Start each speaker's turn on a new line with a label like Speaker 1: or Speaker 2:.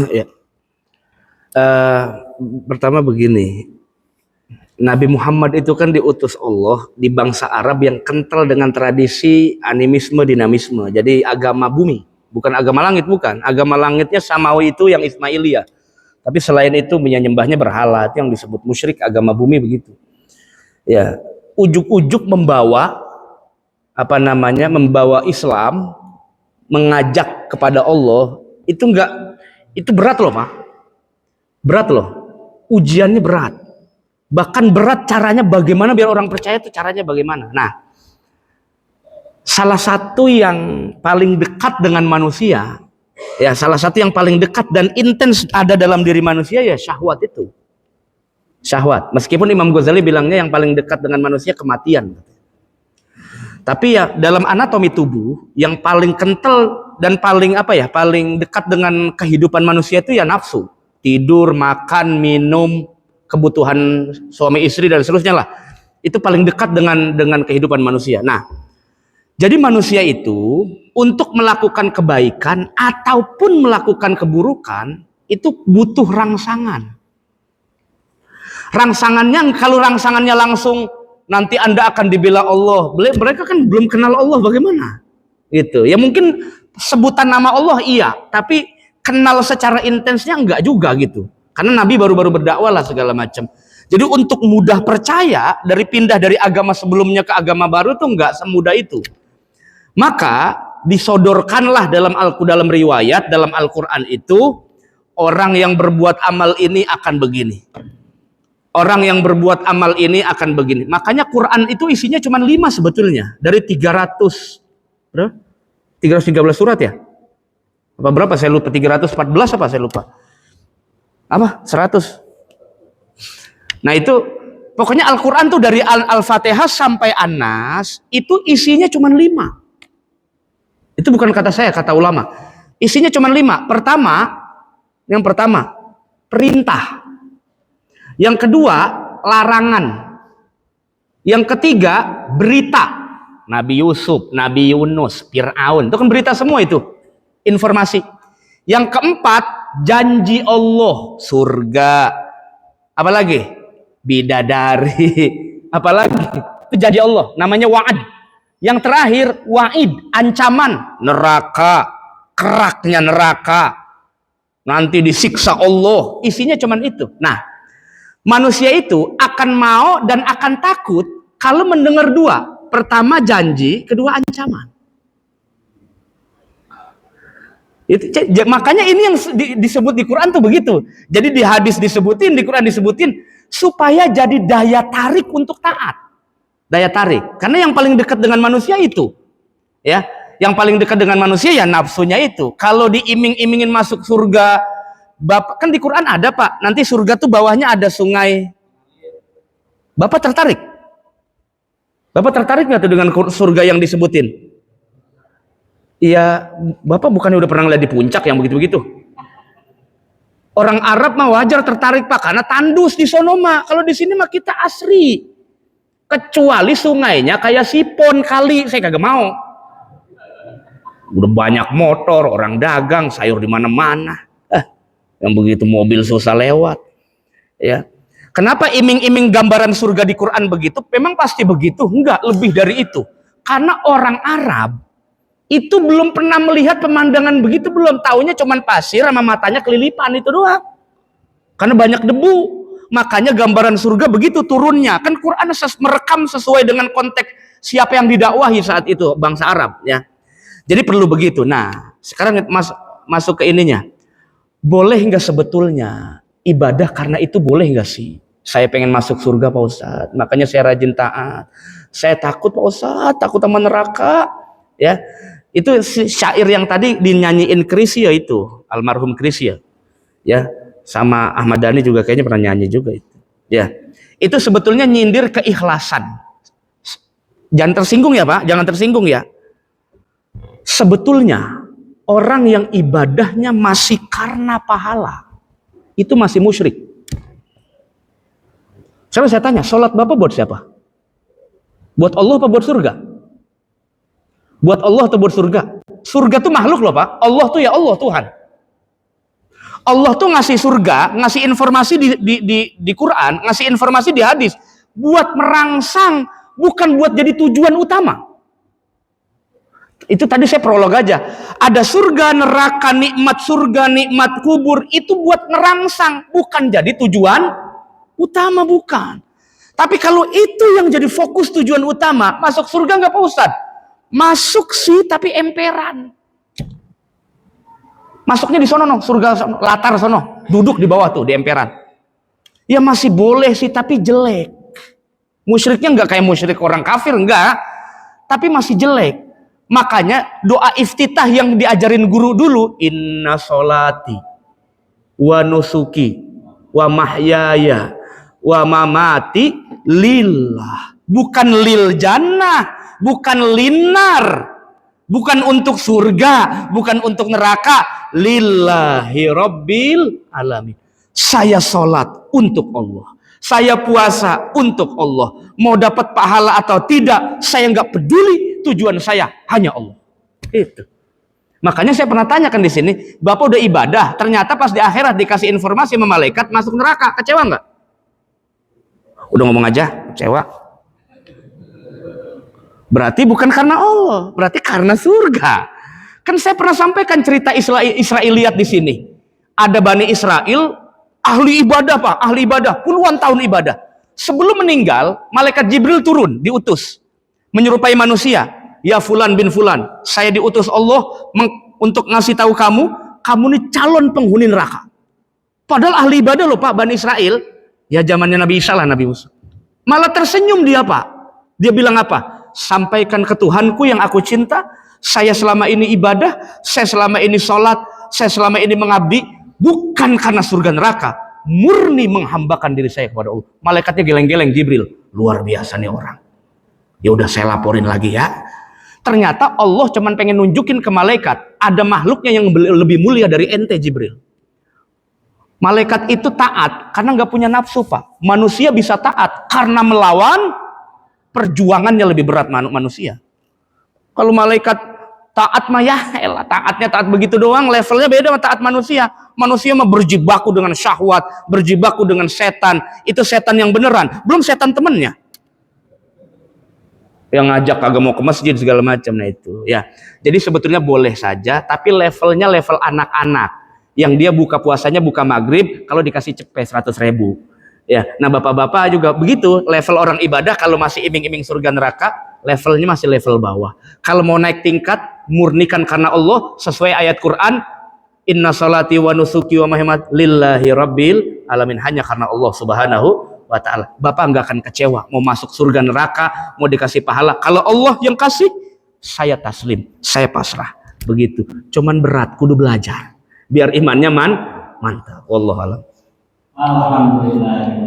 Speaker 1: Ya. Pertama begini, Nabi Muhammad itu kan diutus Allah di bangsa Arab yang kental dengan tradisi animisme, dinamisme. Jadi agama bumi, bukan agama langit, bukan. Agama langitnya samawi itu yang Ismailiyah. Tapi selain itu menyembahnya berhala, itu yang disebut musyrik. Agama bumi begitu. Ya, ujuk-ujuk membawa membawa Islam, mengajak kepada Allah, itu berat loh, Pak. Berat loh. Ujiannya berat. Bahkan berat caranya bagaimana biar orang percaya, itu caranya bagaimana. Nah, salah satu yang paling dekat dengan manusia, ya salah satu yang paling dekat dan intens ada dalam diri manusia, ya syahwat itu. Syahwat. Meskipun Imam Ghazali bilangnya yang paling dekat dengan manusia kematian. Tapi ya dalam anatomi tubuh yang paling kental dan paling paling dekat dengan kehidupan manusia itu ya nafsu. Tidur, makan, minum, kebutuhan suami istri dan seterusnya lah. Itu paling dekat dengan kehidupan manusia. Nah, jadi manusia itu untuk melakukan kebaikan ataupun melakukan keburukan itu butuh rangsangan. Rangsangannya, kalau rangsangannya langsung nanti Anda akan dibela Allah, mereka kan belum kenal Allah, bagaimana? Gitu. Ya mungkin sebutan nama Allah iya, tapi kenal secara intensnya enggak juga gitu. Karena Nabi baru-baru berdakwah lah segala macam. Jadi untuk mudah percaya pindah dari agama sebelumnya ke agama baru tuh enggak semudah itu. Maka disodorkanlah dalam riwayat, dalam Al-Quran itu, orang yang berbuat amal ini akan begini. Orang yang berbuat amal ini akan begini. Makanya Quran itu isinya cuma 5 sebetulnya. Dari 313 surat ya? Apa berapa saya lupa? 314 apa saya lupa? Apa? 100. Nah itu pokoknya Al-Quran tuh dari Al-Fatihah sampai An-Nas itu isinya cuma 5. Itu bukan kata saya, kata ulama. Isinya cuma 5. Yang pertama perintah. Yang kedua larangan. Yang ketiga berita. Nabi Yusuf, Nabi Yunus, Fir'aun, itu kan berita semua itu, informasi. Yang keempat janji Allah, surga. Apalagi bidadari. Apalagi itu janji Allah, namanya wa'ad. Yang terakhir wa'id, ancaman neraka, keraknya neraka, nanti disiksa Allah. Isinya cuman itu. Nah, manusia itu akan mau dan akan takut kalau mendengar 2. Pertama janji, kedua ancaman. Makanya ini yang disebut di Quran tuh begitu. Jadi di hadis disebutin, di Quran disebutin supaya jadi daya tarik untuk taat. Daya tarik. Karena yang paling dekat dengan manusia itu. Ya, yang paling dekat dengan manusia ya nafsunya itu. Kalau diiming-imingin masuk surga, Bapak kan di Quran ada, Pak. Nanti surga tuh bawahnya ada sungai. Bapak tertarik? Bapak tertarik nggak tuh dengan surga yang disebutin? Iya, Bapak bukannya udah pernah lihat di puncak yang begitu-begitu? Orang Arab mah wajar tertarik, Pak, karena tandus di sono mah. Kalau di sini mah kita asri. Kecuali sungainya kayak sipon kali, saya kagak mau. Udah banyak motor, orang dagang, sayur di mana-mana. Yang begitu mobil susah lewat. Ya. Kenapa iming-iming gambaran surga di Quran begitu? Memang pasti begitu? Enggak, lebih dari itu. Karena orang Arab itu belum pernah melihat pemandangan begitu, belum taunya cuman pasir sama matanya kelilipan itu doang. Karena banyak debu. Makanya gambaran surga begitu turunnya. Kan Quran merekam sesuai dengan konteks siapa yang didakwahi saat itu, bangsa Arab, ya. Jadi perlu begitu. Nah, sekarang masuk ke ininya. Boleh nggak sebetulnya ibadah karena itu, boleh nggak sih? Saya pengen masuk surga Pak Ustadz, makanya saya rajin taat. Saya takut Pak Ustadz, takut sama neraka. Ya, itu syair yang tadi dinyanyiin Krisya itu, almarhum Krisya. Ya, sama Ahmad Dhani juga kayaknya pernah nyanyi juga itu. Ya, itu sebetulnya nyindir keikhlasan. Jangan tersinggung ya Pak, jangan tersinggung ya. Sebetulnya orang yang ibadahnya masih karena pahala, itu masih musyrik. Saya tanya, sholat Bapak buat siapa? Buat Allah apa buat surga? Buat Allah atau buat surga? Surga tuh makhluk loh Pak. Allah tuh ya Allah, Tuhan. Allah tuh ngasih surga, ngasih informasi di Quran, ngasih informasi di hadis buat merangsang, bukan buat jadi tujuan utama. Itu tadi saya prolog aja. Ada surga, neraka, nikmat surga, nikmat kubur, itu buat ngerangsang, bukan jadi tujuan utama, bukan. Tapi kalau itu yang jadi fokus tujuan utama, masuk surga nggak Pak Ustadz? Masuk sih, tapi emperan. Masuknya di sono, surga latar sono, duduk di bawah tuh di emperan. Ya masih boleh sih, tapi jelek. Musyriknya nggak kayak musyrik orang kafir, enggak, tapi masih jelek. Makanya doa iftitah yang diajarin guru dulu, inna sholati wa nusuki wa mahyaya wa mamati lillah, bukan lil jannah, bukan linar, bukan untuk surga, bukan untuk neraka, lillahi rabbil alamin. Saya sholat untuk Allah, saya puasa untuk Allah, mau dapat pahala atau tidak saya nggak peduli, tujuan saya hanya Allah. Itu. Makanya saya pernah tanyakan di sini, Bapak udah ibadah, ternyata pas di akhirat dikasih informasi sama malaikat masuk neraka, kecewa nggak? Udah ngomong aja, kecewa. Berarti bukan karena Allah, berarti karena surga. Kan saya pernah sampaikan cerita Israiliyat di sini. Ada Bani Israel, ahli ibadah Pak, ahli ibadah, puluhan tahun ibadah. Sebelum meninggal, malaikat Jibril turun, diutus, menyerupai manusia. Ya Fulan bin Fulan, saya diutus Allah untuk ngasih tahu kamu, kamu ini calon penghuni neraka. Padahal ahli ibadah loh Pak, Bani Israel. Ya zamannya Nabi Isa lah, Nabi Musa. Malah tersenyum dia Pak. Dia bilang apa? Sampaikan ke Tuhanku yang aku cinta, saya selama ini ibadah, saya selama ini sholat, saya selama ini mengabdi, bukan karena surga neraka, murni menghambakan diri saya kepada Allah. Malaikatnya geleng-geleng, Jibril, luar biasa nih orang. Ya udah saya laporin lagi ya. Ternyata Allah cuman pengen nunjukin ke malaikat, ada makhluknya yang lebih mulia dari ente Jibril. Malaikat itu taat karena nggak punya nafsu Pak. Manusia bisa taat karena melawan, perjuangannya lebih berat manusia. Kalau malaikat taat mah ya elah, taatnya taat begitu doang, levelnya beda sama taat manusia. Manusia mah berjibaku dengan syahwat, berjibaku dengan setan. Itu setan yang beneran, belum setan temennya. Yang ngajak kagak mau ke masjid segala macam, nah itu ya. Jadi sebetulnya boleh saja, tapi levelnya level anak-anak. Yang dia buka puasanya buka maghrib, kalau dikasih cepet 100.000. Ya, nah bapak-bapak juga begitu, level orang ibadah kalau masih iming-iming surga neraka, levelnya masih level bawah. Kalau mau naik tingkat, murnikan karena Allah sesuai ayat Quran, inna salati wa nusuki wa mahimati lillahi rabbil alamin, hanya karena Allah subhanahu wa ta'ala. Bapak nggak akan kecewa mau masuk surga neraka, mau dikasih pahala. Kalau Allah yang kasih, saya taslim, saya pasrah. Begitu. Cuman berat, kudu belajar biar imannya mantap. Wallahu a'lam.
Speaker 2: Alhamdulillah.